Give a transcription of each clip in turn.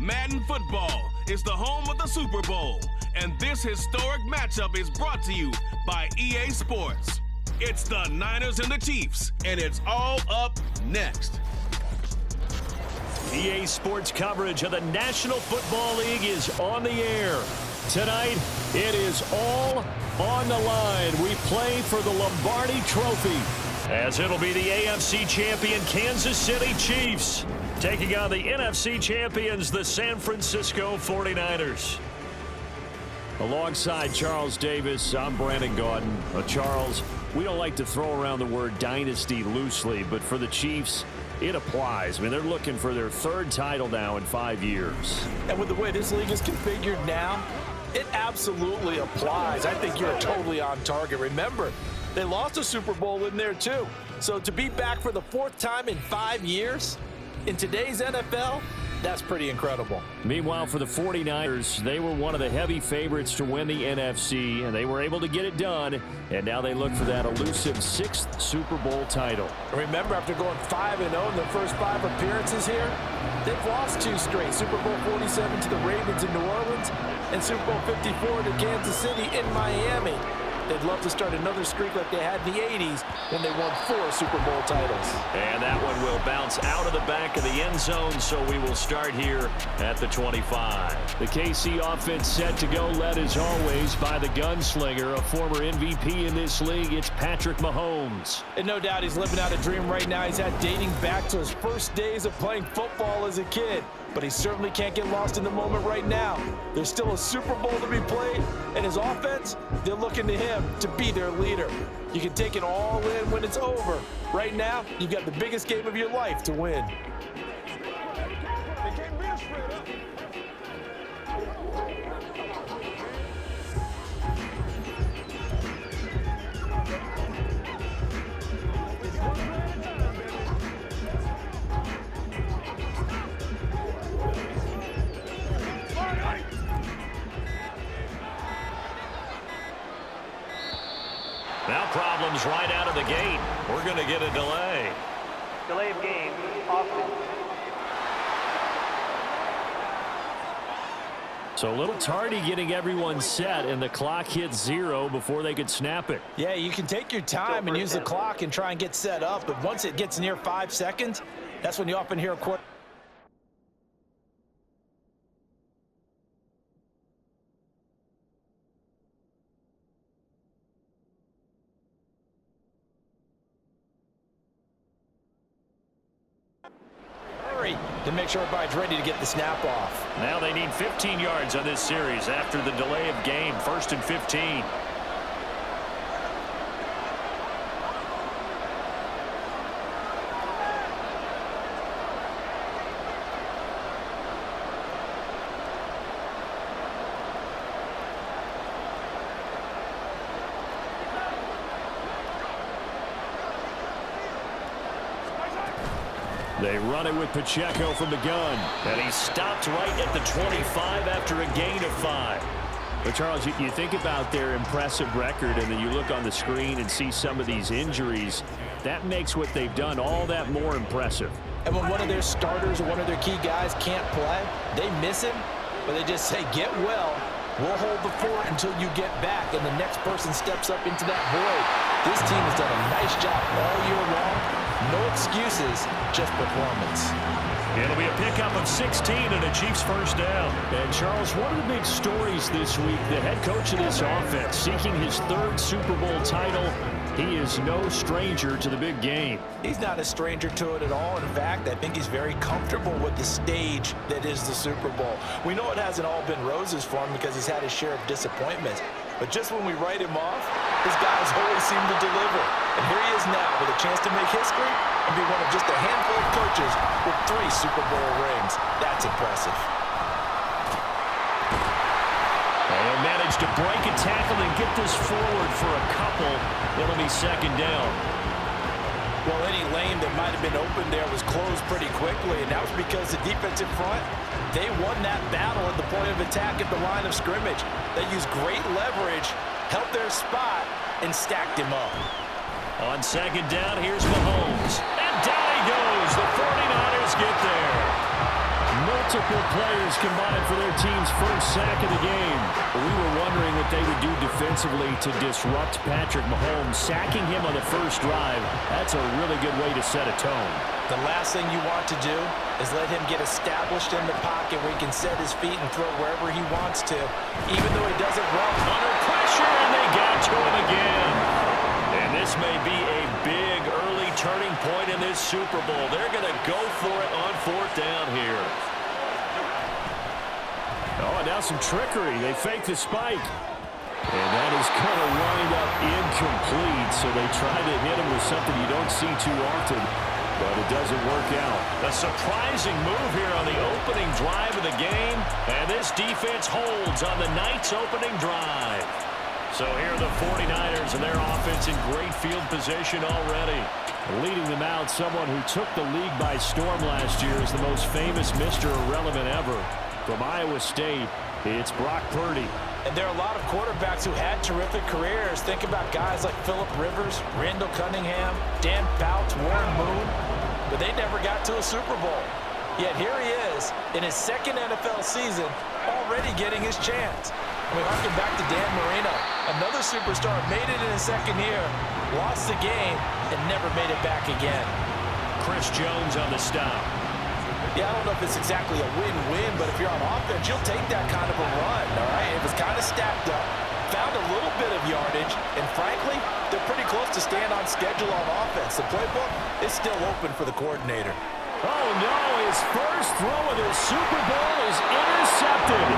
Madden Football is the home of the Super Bowl, and this historic matchup is brought to you by EA Sports. It's the Niners and the Chiefs, and it's all up next. EA Sports coverage of the National Football League is on the air. Tonight, it is all on the line. We play for the Lombardi Trophy, as it'll be the AFC champion Kansas City Chiefs taking on the NFC champions, the San Francisco 49ers. Alongside Charles Davis, I'm Brandon Gaudin. Charles, we don't like to throw around the word dynasty loosely, but for the Chiefs, it applies. I mean, they're looking for their third title now in 5 years. And with the way this league is configured now, it absolutely applies. I think you're totally on target. Remember, they lost a Super Bowl in there too. So to be back for the fourth time in 5 years in today's NFL, that's pretty incredible. Meanwhile, for the 49ers, they were one of the heavy favorites to win the NFC, and they were able to get it done, and now they look for that elusive 6th Super Bowl title. Remember, after going 5-0 in their first 5 appearances here, they've lost 2 straight. Super Bowl 47 to the Ravens in New Orleans, and Super Bowl 54 to Kansas City in Miami. They'd love to start another streak like they had in the 80s when they won 4 Super Bowl titles. And that one will bounce out of the back of the end zone, so we will start here at the 25. The KC offense set to go, led as always by the gunslinger, a former MVP in this league. It's Patrick Mahomes. And no doubt he's living out a dream right now. He's had dating back to his first days of playing football as a kid. But he certainly can't get lost in the moment right now. There's still a Super Bowl to be played, and his offense, they're looking to him to be their leader. You can take it all in when it's over. Right now, you've got the biggest game of your life to win. Now problems right out of the gate. We're going to get a delay. Delay of game, offense. So a little tardy getting everyone set, and the clock hit 0 before they could snap it. Yeah, you can take your time and use the clock and try and get set up, but once it gets near 5 seconds, that's when you often hear a quarter. To make sure everybody's ready to get the snap off. Now they need 15 yards on this series after the delay of game. 1st and 15. They run it with Pacheco from the gun. And he stopped right at the 25 after a gain of 5. But, Charles, you think about their impressive record, and then you look on the screen and see some of these injuries. That makes what they've done all that more impressive. And when one of their starters or one of their key guys can't play, they miss him, but they just say, get well. We'll hold the fort until you get back, and the next person steps up into that void. This team has done a nice job all year long. No excuses, just performance. It'll be a pickup of 16 and a Chiefs first down. And, Charles, one of the big stories this week, the head coach of this offense seeking his 3rd Super Bowl title. He is no stranger to the big game. He's not a stranger to it at all. In fact, I think he's very comfortable with the stage that is the Super Bowl. We know it hasn't all been roses for him because he's had his share of disappointments. But just when we write him off, his guys always seem to deliver. And here he is now with a chance to make history and be one of just a handful of coaches with 3 Super Bowl rings. That's impressive. They'll manage to break a tackle and get this forward for a couple. It'll be 2nd down. Well, any lane that might have been open there was closed pretty quickly, and that was because the defensive front, they won that battle at the point of attack at the line of scrimmage. They used great leverage, held their spot, and stacked him up. On 2nd down, here's Mahomes. And down he goes. The 49ers get there. No Multiple players combined for their team's first sack of the game. We were wondering what they would do defensively to disrupt Patrick Mahomes. Sacking him on the first drive, that's a really good way to set a tone. The last thing you want to do is let him get established in the pocket where he can set his feet and throw wherever he wants to, even though he doesn't run. Under pressure, and they got to him again. And this may be a big early turning point in this Super Bowl. They're going to go for it on fourth down here. Oh, and now some trickery. They fake the spike. And that is going to wind up incomplete. So they try to hit him with something you don't see too often, but it doesn't work out. A surprising move here on the opening drive of the game. And this defense holds on the night's opening drive. So here are the 49ers and their offense in great field position already. Leading them out, someone who took the league by storm last year is the most famous Mr. Irrelevant ever. From Iowa State, it's Brock Purdy. And there are a lot of quarterbacks who had terrific careers. Think about guys like Phillip Rivers, Randall Cunningham, Dan Fouts, Warren Moon. But they never got to a Super Bowl. Yet here he is in his second NFL season, already getting his chance. We harken back to Dan Marino. Another superstar made it in his second year, lost the game, and never made it back again. Chris Jones on the stop. Yeah, I don't know if it's exactly a win-win, but if you're on offense, you'll take that kind of a run, all right? It was kind of stacked up, found a little bit of yardage, and frankly, they're pretty close to staying on schedule on offense. The playbook is still open for the coordinator. Oh, no, his first throw of the Super Bowl is intercepted.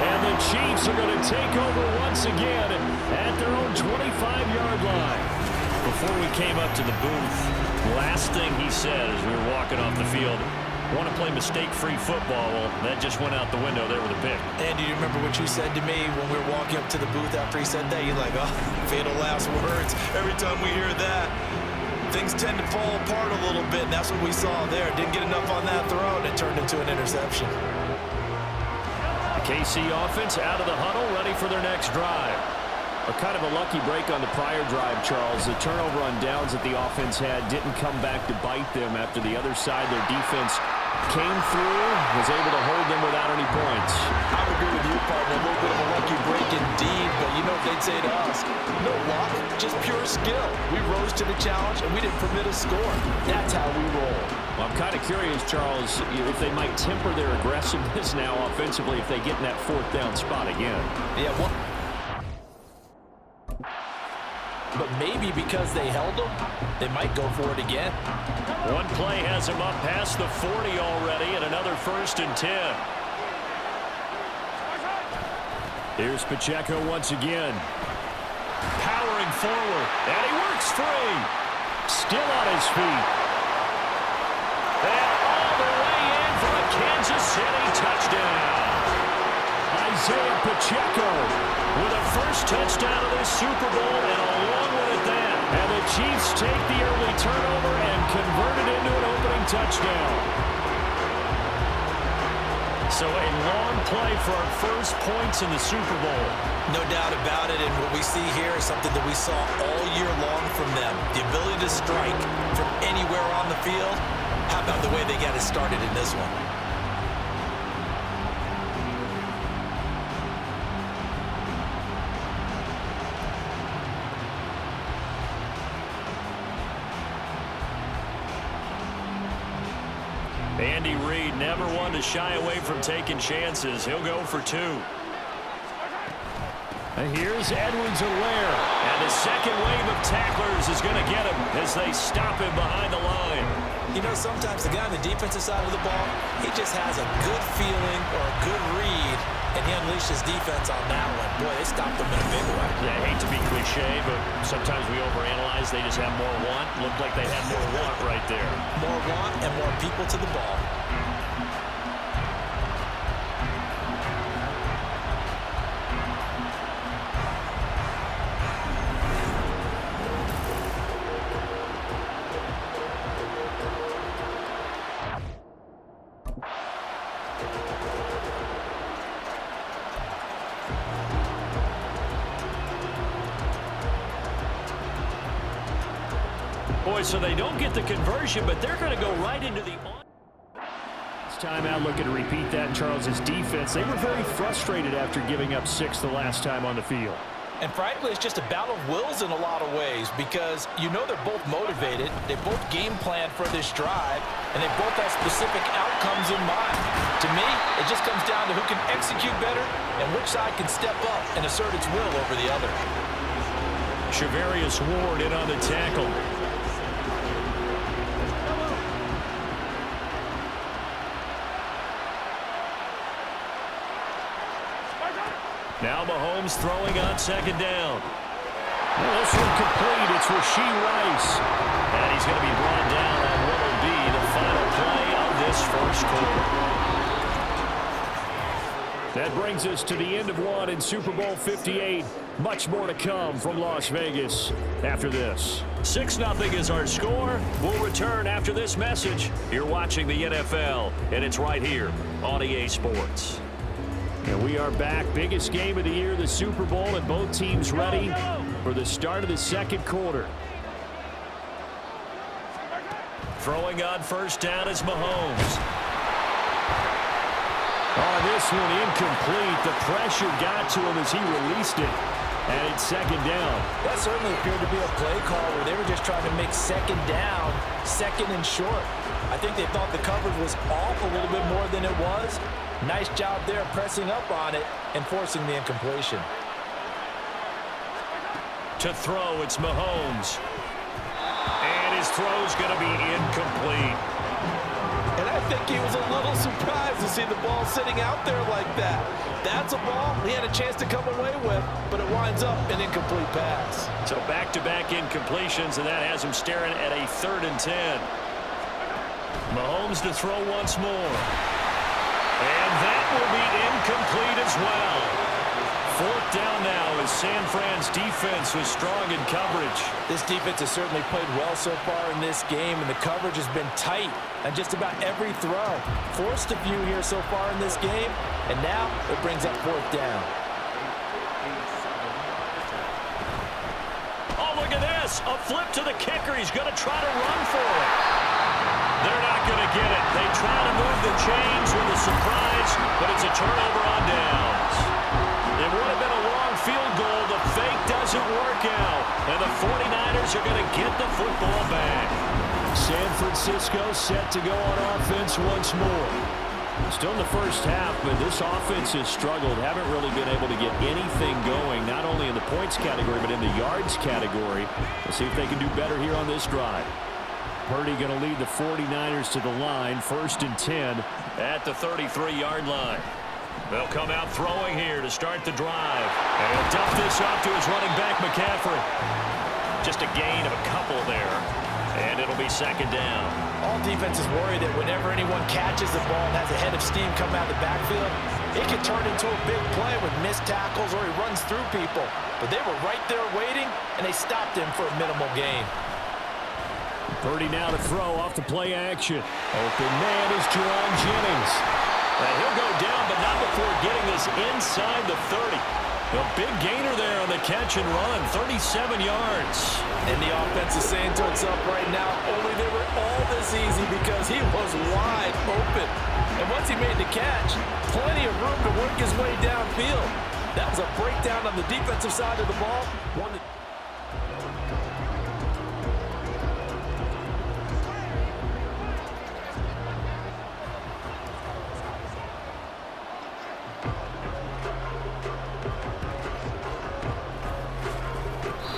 And the Chiefs are going to take over once again at their own 25-yard line. Before we came up to the booth, last thing he said as we were walking off the field, want to play mistake-free football. Well, that just went out the window there with a pick. And do you remember what you said to me when we were walking up to the booth after he said that? You're like, oh, fatal last words. Every time we hear that, things tend to fall apart a little bit, and that's what we saw there. Didn't get enough on that throw, and it turned into an interception. The KC offense out of the huddle, ready for their next drive. A kind of a lucky break on the prior drive, Charles. The turnover on downs that the offense had didn't come back to bite them after the other side. Their defense came through, was able to hold them without any points. I would agree with you, partner. A little bit of a lucky break indeed, but you know what they'd say to us? No luck, just pure skill. We rose to the challenge, and we didn't permit a score. That's how we roll. Well, I'm kind of curious, Charles, if they might temper their aggressiveness now offensively if they get in that fourth down spot again. Yeah, well, but maybe because they held them, they might go for it again. One play has him up past the 40 already, and another 1st and 10. Here's Pacheco once again. Powering forward, and he works free. Still on his feet. And all the way in for a Kansas City touchdown. Isaiah Pacheco with a first touchdown of this Super Bowl, and along with it that. And the Chiefs take the early turnover and convert it into an opening touchdown. So a long play for our first points in the Super Bowl. No doubt about it, and what we see here is something that we saw all year long from them. The ability to strike from anywhere on the field. How about the way they got it started in this one? Andy Reid never one to shy away from taking chances. He'll go for 2. And here's Edwards-Helaire. And the second wave of tacklers is going to get him as they stop him behind the line. You know, sometimes the guy on the defensive side of the ball, he just has a good feeling or a good read, and he unleashed his defense on that one. Boy, they stopped him in a big way. Yeah, I hate to be cliche, but sometimes we overanalyze. They just have more want. Looked like they had more want right there. More want and more people to the ball. Boy, so they don't get the conversion, but they're going to go right into the... timeout, looking to repeat that in Charles's defense. They were very frustrated after giving up 6 the last time on the field. And frankly, it's just a battle of wills in a lot of ways because you know they're both motivated. They both game plan for this drive, and they both have specific outcomes in mind. To me, it just comes down to who can execute better and which side can step up and assert its will over the other. Shavarius Ward in on the tackle. Now Mahomes throwing on second down. Well, this one complete. It's Rashee Rice. And he's going to be brought down on what will be the final play of this first quarter. That brings us to the end of one in Super Bowl 58. Much more to come from Las Vegas after this. 6-0 is our score. We'll return after this message. You're watching the NFL, and it's right here on EA Sports. And we are back. Biggest game of the year, the Super Bowl, and both teams ready for the start of the second quarter. Throwing on first down is Mahomes. Oh, this one incomplete. The pressure got to him as he released it. And it's second down. That certainly appeared to be a play call where they were just trying to make second down, second and short. I think they thought the coverage was off a little bit more than it was. Nice job there pressing up on it and forcing the incompletion. To throw, it's Mahomes. And his throw's going to be incomplete. And I think he was a little surprised to see the ball sitting out there like that. That's a ball he had a chance to come away with, but it winds up an incomplete pass. So back-to-back incompletions, and that has him staring at a 3rd and 10. Mahomes to throw once more. And that will be incomplete as well. 4th down now as San Fran's defense was strong in coverage. This defense has certainly played well so far in this game, and the coverage has been tight on just about every throw. Forced a few here so far in this game, and now it brings up 4th down. Oh, look at this. A flip to the kicker. He's going to try to run for it. They're not going to get it. They try to move the chains with a surprise, but it's a turnover on downs. It would have been a long field goal. The fake doesn't work out, and the 49ers are going to get the football back. San Francisco set to go on offense once more. Still in the first half, but this offense has struggled. Haven't really been able to get anything going, not only in the points category, but in the yards category. We'll see if they can do better here on this drive. Purdy going to lead the 49ers to the line, 1st and 10 at the 33-yard line. They'll come out throwing here to start the drive. And he'll dump this off to his running back, McCaffrey. Just a gain of a couple there. And it'll be second down. All defenses worry that whenever anyone catches the ball and has a head of steam coming out of the backfield, it can turn into a big play with missed tackles or he runs through people. But they were right there waiting, and they stopped him for a minimal gain. Purdy now to throw off the play action. Open man is Jerron Jennings. And he'll go down, but not before getting this inside the 30. A big gainer there on the catch and run, 37 yards. And the offense is saying to itself right now, only they were all this easy because he was wide open. And once he made the catch, plenty of room to work his way downfield. That was a breakdown on the defensive side of the ball.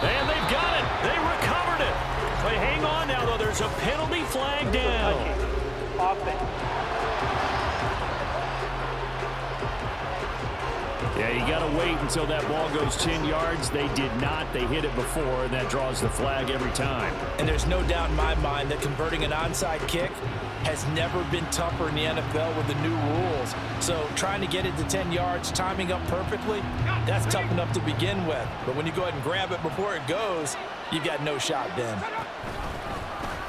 And they've got it. They recovered it. But hang on now, though. There's a penalty flag down. Yeah, you got to wait until that ball goes 10 yards. They did not. They hit it before, and that draws the flag every time. And there's no doubt in my mind that converting an onside kick has never been tougher in the NFL with the new rules. So trying to get it to 10 yards, timing up perfectly, that's tough enough to begin with. But when you go ahead and grab it before it goes, you've got no shot then.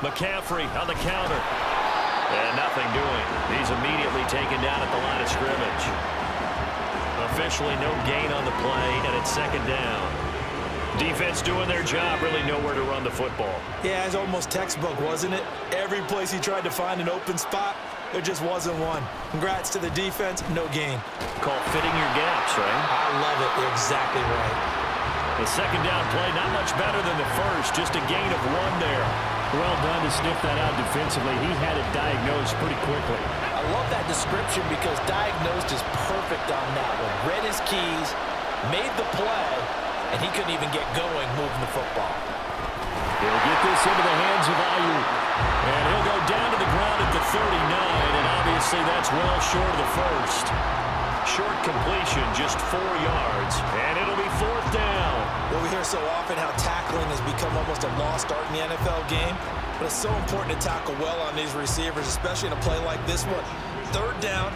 McCaffrey on the counter. And nothing doing. He's immediately taken down at the line of scrimmage. Officially no gain on the play, and it's second down. Defense doing their job, really nowhere to run the football. Yeah, it's almost textbook, wasn't it? Every place he tried to find an open spot, there just wasn't one. Congrats to the defense, no gain. Called fitting your gaps, right? I love it. You're exactly right. The second down play, not much better than the first, just a gain of 1 there. Well done to sniff that out defensively. He had it diagnosed pretty quickly. I love that description because diagnosed is perfect on that one. Read his keys, made the play, and he couldn't even get going moving the football. He'll get this into the hands of Ayuk. And he'll go down to the ground at the 39, and obviously that's well short of the first. Short completion, just 4 yards, and it'll be 4th down. Well, we hear so often how tackling has become almost a lost art in the NFL game, but it's so important to tackle well on these receivers, especially in a play like this one. 3rd down,